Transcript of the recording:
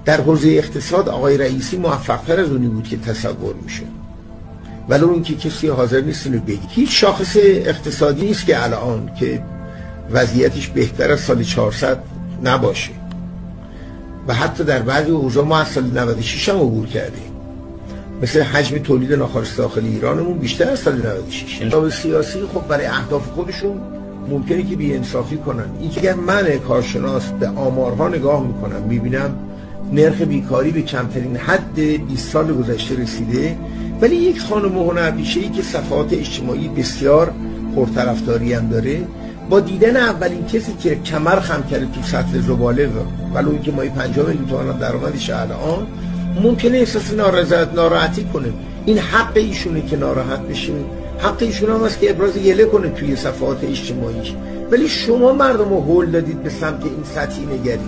در حوزه اقتصاد آقای رئیسی موفق‌تر از اونی بود که تصور میشه، ولی اون که کسی حاضر نیست اینو بگه. هیچ شاخص اقتصادی نیست که الان که وضعیتش بهتر از سال 400 نباشه و حتی در بعضی حوزه ما از سال 96 هم عبور کردیم. مثل حجم تولید ناخالص داخلی ایرانمون بیشتر از سال 96. انقلاب سیاسی خب برای اهداف خودشون ممکنه که بی‌انصافی کنن. این که اگر من کارشناس به آمارها نگاه میکنم میبینم نرخ بیکاری به کمترین حد 20 سال گذشته رسیده، ولی یک خانم هنرپیشه‌ای که صفحات اجتماعی بسیار پرطرفداری هم داره، با دیدن اولین کسی که کمر خم کرده تو سطل زباله ولی اون که مایی 50 میلیون تومان درآمدش الان، ممکنه احساس ناراحتی کنه. این حق ایشونه که ناراحت بشه، حق ایشون هم هست که ابراز گله کنه توی صفحات اجتماعیش، ولی شما مردم رو هول دادید به سمت این سطحی نگری.